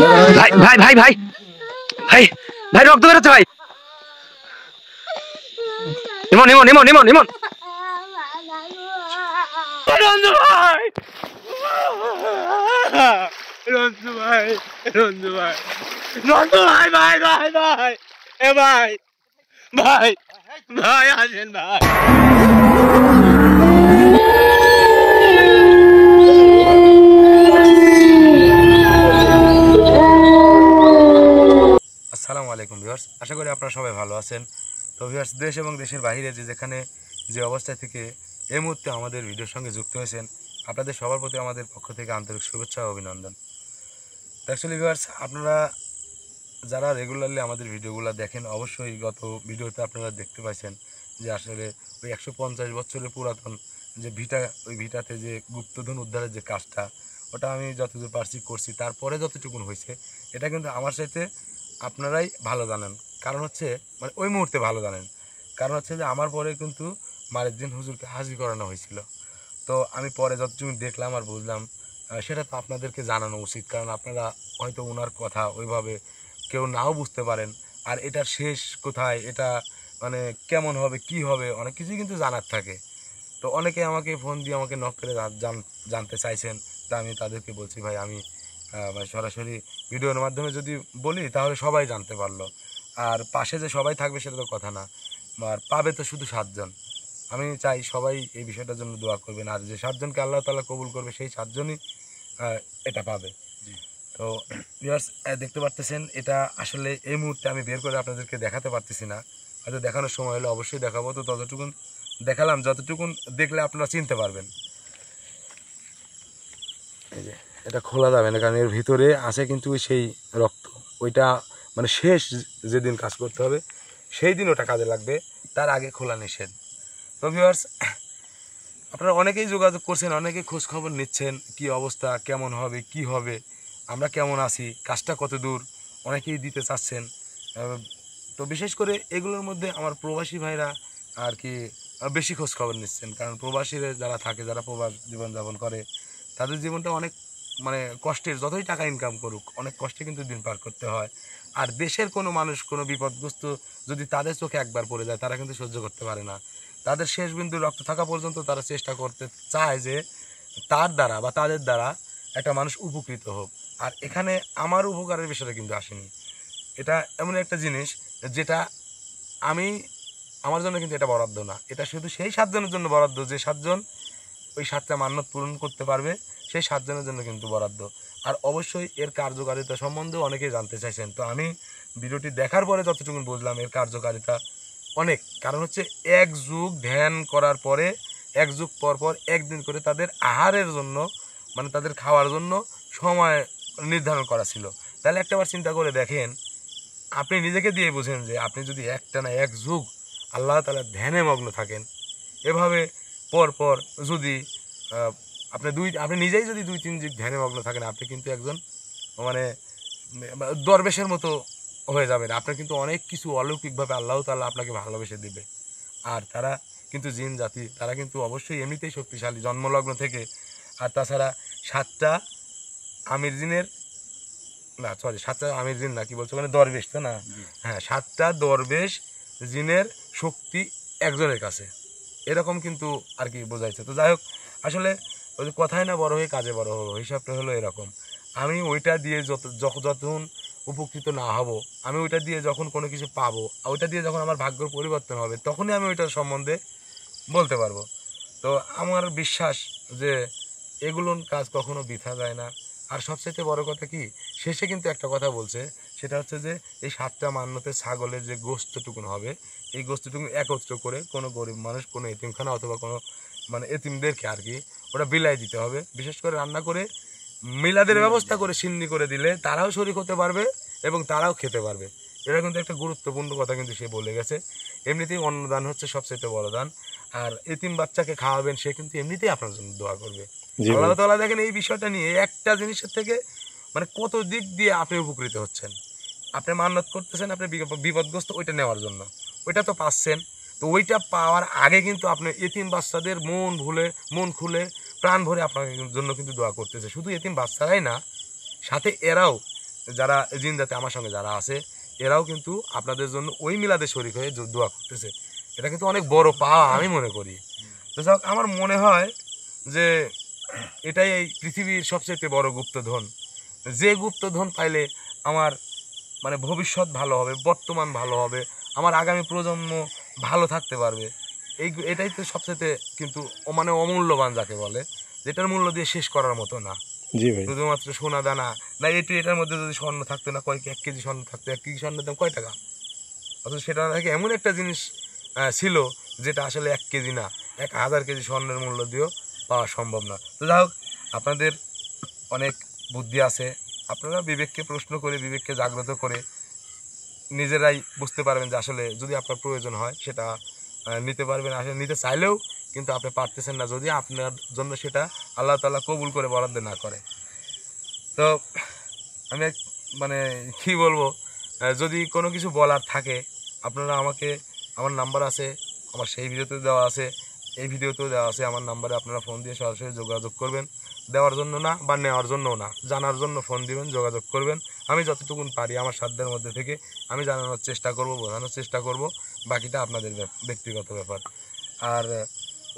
ভাই ভাই ভাই ভাই ভাই ভাই রক্ত বেরোচ্ছে ভাই। ইমন ইমন ইমন ইমন ইমন রঞ্জু ভাই রঞ্জু ভাই রঞ্জু ভাই রঞ্জু ভাই ভাই ভাই ভাই এ ভাই ভাই ভাই আসেন ভাই। আসসালামু আলাইকুম ভিউয়ার্স, আশা করি আপনারা সবাই ভালো আছেন। তো ভিউয়ার্স, দেশ এবং দেশের বাইরে যেখানে যে অবস্থা থেকে এই মুহূর্তে আমাদের ভিডিওর সঙ্গে যুক্ত হয়েছেন, আপনাদের সবার প্রতি আমাদের পক্ষ থেকে আন্তরিক শুভেচ্ছা ও অভিনন্দন। অ্যাকচুয়ালি ভিউয়ার্স, আপনারা যারা রেগুলারলি আমাদের ভিডিওগুলো দেখেন, অবশ্যই গত ভিডিওতে আপনারা দেখতে পাইছেন যে আসলে ওই 150 বছরের পুরাতন যে ভিটা, ওই ভিটাতে যে গুপ্তধন উদ্ধারের যে কাজটা, ওটা আমি যতদূর পারছি করছি। তারপরে যতটুকুন হয়েছে এটা কিন্তু আমার সাথে আপনারাই ভালো জানেন। কারণ হচ্ছে মানে ওই মুহূর্তে ভালো জানেন, কারণ হচ্ছে যে আমার পরে কিন্তু মারেদ্দিন হুজুরকে হাজির করানো হয়েছিল। তো আমি পরে যতটুকু দেখলাম আর বুঝলাম, সেটা তো আপনাদেরকে জানানো উচিত। কারণ আপনারা হয়তো ওনার কথা ওইভাবে কেউ নাও বুঝতে পারেন, আর এটার শেষ কোথায়, এটা মানে কেমন হবে, কি হবে, অনেক কিছুই কিন্তু জানার থাকে। তো অনেকে আমাকে ফোন দিয়ে আমাকে নক করে জানতে চাইছেন। তা আমি তাদেরকে বলছি, ভাই আমি সরাসরি ভিডিওর মাধ্যমে যদি বলি তাহলে সবাই জানতে পারলো, আর পাশে যে সবাই থাকবে সেটা তো কথা না, আর পাবে তো শুধু 7 জন। আমি চাই সবাই এই বিষয়টার জন্য দোয়া করবেন, আর যে 7 জনকে আল্লাহ তাআলা কবুল করবে সেই 7 জনই এটা পাবে। তো ভিউয়ার্স, দেখতে পারতেছেন এটা আসলে এই মুহূর্তে আমি বের করে আপনাদেরকে দেখাতে পারতেছি না, হয়তো দেখানোর সময় হলে অবশ্যই দেখাবো। তো ততটুকুন দেখালাম, যতটুকুন দেখলে আপনারা চিনতে পারবেন। এই যে এটা খোলা যাবে না, কারণ এর ভিতরে আছে কিন্তু সেই রক্ত। ওইটা মানে শেষ যেদিন কাজ করতে হবে সেই দিন ওটা কাজে লাগবে, তার আগে খোলা নিষেধ। তো ভিউয়ার্স, আপনারা অনেকেই যোগাযোগ করছেন, অনেকেই খোঁজ খবর নিচ্ছেন, কি অবস্থা, কেমন হবে, কি হবে, আমরা কেমন আছি, কাজটা কত দূর, অনেকেই দিতে চাচ্ছেন। তো বিশেষ করে এগুলোর মধ্যে আমার প্রবাসী ভাইরা আর কি বেশি খোঁজ খবর নিচ্ছেন। কারণ প্রবাসীরা যারা থাকে, যারা প্রবাস জীবনযাপন করে, তাদের জীবনটা অনেক মানে কষ্টের। যতই টাকা ইনকাম করুক, অনেক কষ্টে কিন্তু দিন পার করতে হয়। আর দেশের কোনো মানুষ কোনো বিপদগ্রস্ত যদি তাদের চোখে একবার পড়ে যায়, তারা কিন্তু সহ্য করতে পারে না। তাদের শেষ বিন্দু রক্ত থাকা পর্যন্ত তারা চেষ্টা করতে চায় যে তার দ্বারা বা তাদের দ্বারা একটা মানুষ উপকৃত হোক। আর এখানে আমার উপকারের বিষয়টা কিন্তু আসেনি। এটা এমন একটা জিনিস যেটা আমি, আমার জন্য কিন্তু এটা বরাদ্দ না, এটা শুধু সেই 7 জনের জন্য বরাদ্দ যে 7 জন ওই 7টা মান্যত পূরণ করতে পারবে, সেই 7 জনের জন্য কিন্তু বরাদ্দ। আর অবশ্যই এর কার্যকারিতা সম্বন্ধেও অনেকেই জানতে চাইছেন। তো আমি ভিডিওটি দেখার পরে যতটুকু বুঝলাম এর কার্যকারিতা অনেক। কারণ হচ্ছে 1 যুগ ধ্যান করার পরে 1 যুগ পর পর একদিন করে তাদের আহারের জন্য, মানে তাদের খাওয়ার জন্য সময় নির্ধারণ করা ছিল। তাহলে একটাবার চিন্তা করে দেখেন, আপনি নিজেকে দিয়ে বুঝেন যে আপনি যদি একটানা 1 যুগ আল্লাহ তাআলা ধ্যানে মগ্ন থাকেন, এভাবে পর পর যদি আপনি নিজেই যদি 2-3 যুগ ধ্যানে মগ্ন থাকেন, আপনি কিন্তু একজন মানে দরবেশের মতো হয়ে যাবেন। আপনার কিন্তু অনেক কিছু অলৌকিকভাবে আল্লাহ তাআলা আপনাকে ভালোবেসে দিবে। আর তারা কিন্তু জিন জাতি, তারা কিন্তু অবশ্যই এমনিতেই শক্তিশালী জন্মলগ্ন থেকে। আর তাছাড়া 7টা আমির জিনের না, সরি 7টা আমির জিন না, কি বলছো মানে দরবেশ তো না, হ্যাঁ 7টা দরবেশ জিনের শক্তি একজনের কাছে, এরকম কিন্তু আর কি বোঝাইছে। তো যাই হোক, আসলে ওই কথাই না বড় হয়ে কাজে বড় হবো, হিসাবটা হলো এরকম। আমি ওইটা দিয়ে যতক্ষণ উপকৃত না হব, আমি ওইটা দিয়ে যখন কোনো কিছু পাবো, ওইটা দিয়ে যখন আমার ভাগ্যের পরিবর্তন হবে, তখনই আমি ওইটার সম্বন্ধে বলতে পারবো। তো আমার বিশ্বাস যে এগুলোর কাজ কখনো বৃথা যায় না। আর সবচেয়ে বড় কথা কি, শেষে কিন্তু একটা কথা বলছে, সেটা হচ্ছে যে এই 7টা মান্যতে ছাগলের যে গোশতটুকুন হবে, এই গোশতটুকুন একত্র করে কোনো গরিব মানুষ, কোনো এতিমখানা অথবা কোনো মানে এতিমদেরকে আর কি ওটা বিলাই দিতে হবে। বিশেষ করে রান্না করে মিলাদের ব্যবস্থা করে সিন্নি করে দিলে তারাও শরীক হতে পারবে এবং তারাও খেতে পারবে। এটা কিন্তু একটা গুরুত্বপূর্ণ কথা কিন্তু সে বলে গেছে। এমনিতেই অন্নদান হচ্ছে সবচেয়ে বড় দান। আর এতিম বাচ্চাকে খাওয়াবেন, সে কিন্তু এমনিতেই আপনার জন্য দোয়া করবে। আল্লাহ তাআলা দেখেন এই বিষয়টা নিয়ে একটা জিনিসের থেকে মানে কত দিক দিয়ে আপনি উপকৃত হচ্ছেন। আপনি মান্যত করতেছেন, আপনি বিপদগ্রস্ত ওইটা নেওয়ার জন্য, ওইটা তো পাচ্ছেন। তো ওইটা পাওয়ার আগে কিন্তু আপনি এতিম বাচ্চাদের মন খুলে প্রাণ ভরে আপনার জন্য কিন্তু দোয়া করতেছে। শুধু এতিম বাচ্চারাই না, সাথে এরাও যারা জিন জাতি আমার সঙ্গে যারা আছে এরাও কিন্তু আপনাদের জন্য ওই মিলাদে শরীক হয়ে দোয়া করতেছে। এটা কিন্তু অনেক বড় পাওয়া আমি মনে করি। তো যাক, আমার মনে হয় যে এটাই এই পৃথিবীর সবচেয়ে বড় গুপ্তধন, যে গুপ্তধন পাইলে আমার মানে ভবিষ্যৎ ভালো হবে, বর্তমান ভালো হবে, আমার আগামী প্রজন্ম ভালো থাকতে পারবে। এটাই তো সবচেয়ে কিন্তু মানে অমূল্যবান যাকে বলে, যেটার মূল্য দিয়ে শেষ করার মতো না। জি ভাই, শুধুমাত্র সোনা দানা না, এটার মধ্যে যদি স্বর্ণ থাকতো না, 1 কেজি স্বর্ণ থাকতো, 1 কেজি স্বর্ণের দাম কয় টাকা? অথচ সেটা নাকি এমন একটা জিনিস ছিল যেটা আসলে 1 কেজি না, 1000 কেজি স্বর্ণের মূল্য দিয়েও পাওয়া সম্ভব না। তো যাই হোক, আপনাদের অনেক বুদ্ধি আছে, আপনারা বিবেককে প্রশ্ন করে, বিবেককে জাগ্রত করে নিজেরাই বুঝতে পারবেন যে আসলে যদি আপনার প্রয়োজন হয় সেটা নিতে পারবেন। আসলে নিতে চাইলেও কিন্তু আপনি পারতেছেন না, যদি আপনার জন্য সেটা আল্লাহ তাআলা কবুল করে বরাদ্দ না করে। তো আমি মানে কি বলবো, যদি কোনো কিছু বলার থাকে আপনারা আমাকে, আমার নাম্বার আছে, আমার সেই ভিডিওতে দেওয়া আছে, এই ভিডিওতেও দেওয়া আছে, আমার নাম্বারে আপনারা ফোন দিয়ে সরাসরি যোগাযোগ করবেন। দেওয়ার জন্য না বা নেওয়ার জন্যও না, জানার জন্য ফোন দিবেন, যোগাযোগ করবেন। আমি যতটুকুন পারি আমার সাধ্যের মধ্যে থেকে আমি জানানোর চেষ্টা করব, বোঝানোর চেষ্টা করব, বাকিটা আপনাদের ব্যক্তিগত ব্যাপার। আর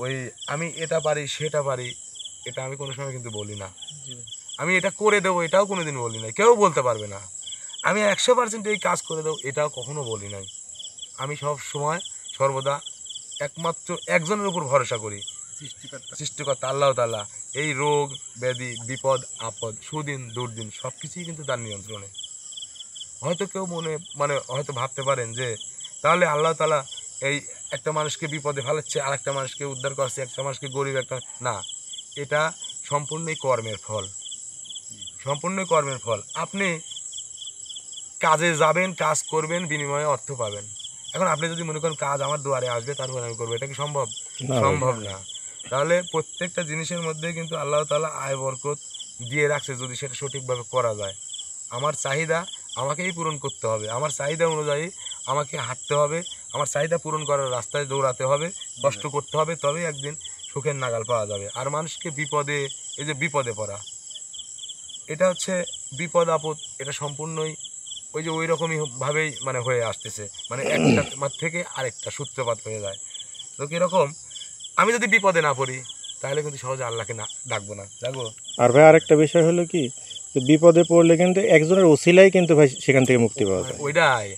ওই আমি এটা পারি সেটা পারি এটা আমি কোনো সময় কিন্তু বলি না। আমি এটা করে দেবো এটাও কোনোদিন বলি নাই, কেউ বলতে পারবে না। আমি 100% এই কাজ করে দেবো এটাও কখনো বলি নাই। আমি সব সময় সর্বদা একমাত্র একজনের উপর ভরসা করি, সৃষ্টিকর্তা আল্লাহ তাআলা। এই রোগ ব্যাধি বিপদ আপদ সুদিন দুর্দিন সব কিছুই কিন্তু তার নিয়ন্ত্রণে। হয়তো কেউ মানে হয়তো ভাবতে পারেন যে তাহলে আল্লাহ তাআলা এই একটা মানুষকে বিপদে ফেলাচ্ছে, আর একটা মানুষকে উদ্ধার করছে, একটা মানুষকে গরিব একটা না, এটা সম্পূর্ণই কর্মের ফল, সম্পূর্ণই কর্মের ফল। আপনি কাজে যাবেন, কাজ করবেন, বিনিময়ে অর্থ পাবেন। এখন আপনি যদি মনে করেন কাজ আমার দুয়ারে আসবে তারপর আমি করবো, এটা কি সম্ভব? সম্ভব না। তাহলে প্রত্যেকটা জিনিসের মধ্যে কিন্তু আল্লাহ তাআলা আয় বরকত দিয়ে রাখছে যদি সেটা সঠিকভাবে করা যায়। আমার চাহিদা আমাকেই পূরণ করতে হবে, আমার চাহিদা অনুযায়ী আমাকে হাঁটতে হবে, আমার চাহিদা পূরণ করার রাস্তায় দৌড়াতে হবে, কষ্ট করতে হবে, তবেই একদিন সুখের নাগাল পাওয়া যাবে। আর মানুষকে বিপদে, এই যে বিপদে পড়া, এটা হচ্ছে বিপদ আপদ, এটা সম্পূর্ণই ওই যে ওই রকমই ভাবেই মানে হয়ে আসতেছে, মানে একটা থেকে আরেকটা সূত্রপাত হয়ে যায়। তো কিরকম, আমি যদি বিপদে না পড়ি তাহলে কিন্তু সহজে আল্লাহকে না ডাকবো না, ডাকবো। আর ভাই আরেকটা বিষয় হলো কি, বিপদে পড়লে কিন্তু একজনের ওসিলাই কিন্তু ভাই সেখান থেকে মুক্তি পাওয়া যায়। ওইটাই,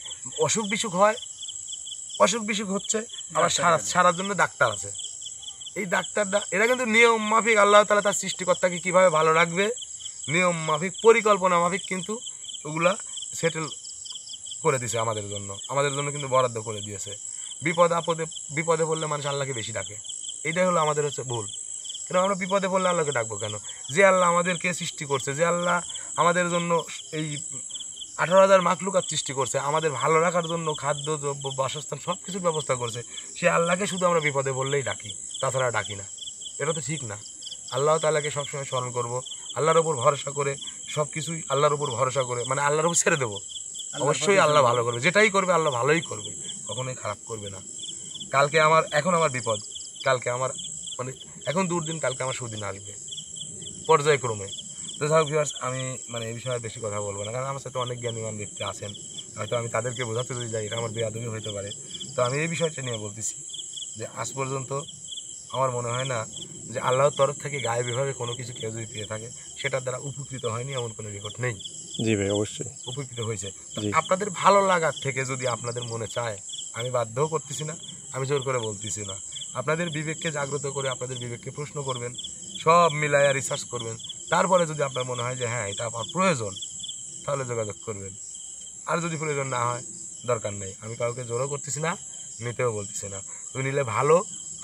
অসুখ বিসুখ হয়, অসুখ বিসুখ হচ্ছে, আবার সারার জন্য ডাক্তার আছে। এই ডাক্তাররা এরা কিন্তু নিয়ম মাফিক আল্লাহ তাআলা তার সৃষ্টিকর্তাকে কিভাবে ভালো রাখবে নিয়ম মাফিক পরিকল্পনা মাফিক কিন্তু ওগুলা সেটেল করে দিয়েছে আমাদের জন্য কিন্তু বরাদ্দ করে দিয়েছে। বিপদে পড়লে মানুষ আল্লাহকে বেশি ডাকে, এইটাই হলো আমাদের হচ্ছে ভুল। কেন আমরা বিপদে পড়লে আল্লাহকে ডাকবো কেন? যে আল্লাহ আমাদেরকে সৃষ্টি করছে, যে আল্লাহ আমাদের জন্য এই 18,000 মাখলুকাত সৃষ্টি করছে, আমাদের ভালো রাখার জন্য খাদ্য দ্রব্য বাসস্থান সব কিছুর ব্যবস্থা করছে, সে আল্লাহকে শুধু আমরা বিপদে পড়লেই ডাকি, তাছাড়া ডাকি না। এটা তো ঠিক না। আল্লাহ তাআলাকে সবসময় স্মরণ করব, আল্লাহর উপর ভরসা করে, সব কিছুই আল্লাহর উপর ভরসা করে, মানে আল্লাহর উপর ছেড়ে দেবো। অবশ্যই আল্লাহ ভালো করবে, যেটাই করবে আল্লাহ ভালোই করবে, কখনোই খারাপ করবে না। এখন আমার বিপদ, কালকে আমার মানে এখন দুর্দিন, কালকে আমার সুদিন আসবে পর্যায়ক্রমে। তো যাই হোক ভিউয়ার্স, আমি মানে এই বিষয়ে বেশি কথা বলবো না, কারণ আমার সাথে অনেক জ্ঞানীমান ব্যক্তি আছেন, হয়তো আমি তাদেরকে বোঝাতে যদি যাই এটা আমার বেয়াদবি হতে পারে। তো আমি এই বিষয়টা নিয়ে বলতেছি যে আজ পর্যন্ত আমার মনে হয় না যে আল্লাহর তরফ থেকে গায়েবীভাবে কোনো কিছু কেউ যদি পেয়ে থাকে সেটার দ্বারা উপকৃত হয়নি এমন কোনো রেকর্ড নেই। জি ভাই, অবশ্যই উপকৃত হয়েছে। আপনাদের ভালো লাগার থেকে যদি আপনাদের মনে চায়, আমি বাধ্যও করতেছি না, আমি জোর করে বলতেছি না, আপনাদের বিবেককে জাগ্রত করে আপনাদের বিবেককে প্রশ্ন করবেন, সব মিলাইয়া রিসার্চ করবেন, তারপরে যদি আপনার মনে হয় যে হ্যাঁ এটা আমার প্রয়োজন, তাহলে যোগাযোগ করবেন। আর যদি প্রয়োজন না হয়, দরকার নেই। আমি কাউকে জোরও করতেছি না, নিতেও বলতেছি না। তুমি নিলে ভালো,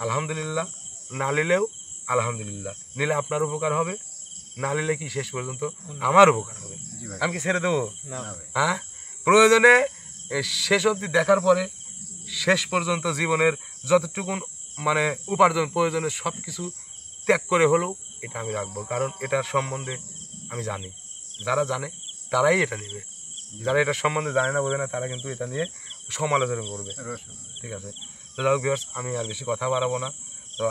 আলহামদুলিল্লাহ, না নিলেও আলহামদুলিল্লাহ। নিলে আপনার উপকার হবে, না নিলে কি শেষ পর্যন্ত আমার উপকার হবে। আমি কি ছেড়ে দেবো? হ্যাঁ, প্রয়োজনে শেষ অবধি দেখার পরে শেষ পর্যন্ত জীবনের যতটুকুন মানে উপার্জন প্রয়োজনের সব কিছু ত্যাগ করে হলেও এটা আমি রাখবো, কারণ এটার সম্বন্ধে আমি জানি। যারা জানে তারাই এটা নেবে, যারা এটার সম্বন্ধে জানে না বোঝে না তারা কিন্তু এটা নিয়ে সমালোচনা করবে। ঠিক আছে, তো যাই হোক ভিউয়ার্স, আমি আর বেশি কথা বাড়াবো না। তো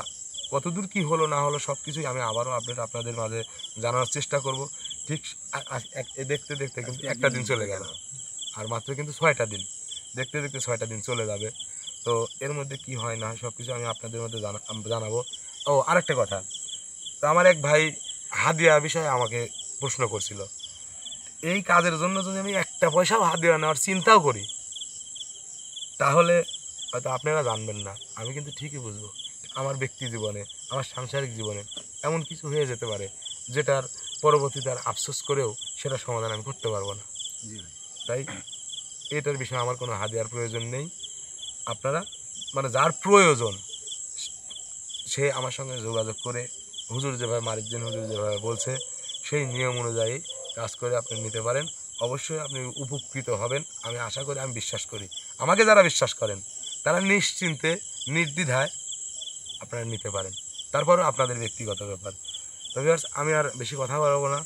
কতদূর কি হলো না হলো সব কিছুই আমি আবারও আপডেট আপনাদের মাঝে জানানোর চেষ্টা করব। ঠিক দেখতে দেখতে কিন্তু একটা দিন চলে গেল, আর মাত্র কিন্তু 6টা দিন, দেখতে দেখতে 6টা দিন চলে যাবে। তো এর মধ্যে কি হয় না সব কিছু আমি আপনাদের মধ্যে জানাবো। ও আরেকটা কথা, তো আমার এক ভাই হাদিয়া বিষয়ে আমাকে প্রশ্ন করছিল। এই কাজের জন্য যদি আমি একটা পয়সাও হাদিয়া নেওয়ার চিন্তাও করি, তাহলে হয়তো আপনারা জানবেন না, আমি কিন্তু ঠিকই বুঝবো আমার ব্যক্তি জীবনে, আমার সাংসারিক জীবনে এমন কিছু হয়ে যেতে পারে যেটার পরবর্তীতে আর আফসোস করেও সেটা সমাধান আমি করতে পারবো না। তাই এটার বিষয়ে আমার কোনো হাদিয়ার প্রয়োজন নেই। আপনারা মানে যার প্রয়োজন সে আমার সঙ্গে যোগাযোগ করে হুজুর যেভাবে মারিকদিন হুজুর যেভাবে বলছে সেই নিয়ম অনুযায়ী কাজ করে আপনি নিতে পারেন। অবশ্যই আপনি উপকৃত হবেন আমি আশা করি, আমি বিশ্বাস করি। আমাকে যারা বিশ্বাস করেন তারা নিশ্চিন্তে নির্দ্বিধায় আপনারা নিতে পারেন, তারপরও আপনাদের ব্যক্তিগত ব্যাপার। তো ভিউয়ার্স, আমি আর বেশি কথা বলবো না,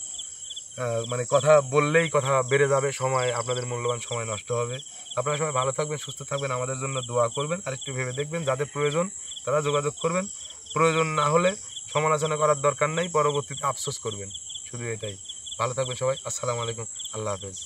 মানে কথা বললেই কথা বেড়ে যাবে, সময় আপনাদের মূল্যবান সময় নষ্ট হবে। আপনারা সবাই ভালো থাকবেন, সুস্থ থাকবেন, আমাদের জন্য দোয়া করবেন, আর একটু ভেবে দেখবেন, যাদের প্রয়োজন তারা যোগাযোগ করবেন, প্রয়োজন না হলে সমালোচনা করার দরকার নেই, পরবর্তীতে আফসোস করবেন, শুধু এটাই। ভালো থাকবেন সবাই, আসসালামু আলাইকুম, আল্লাহ হাফেজ।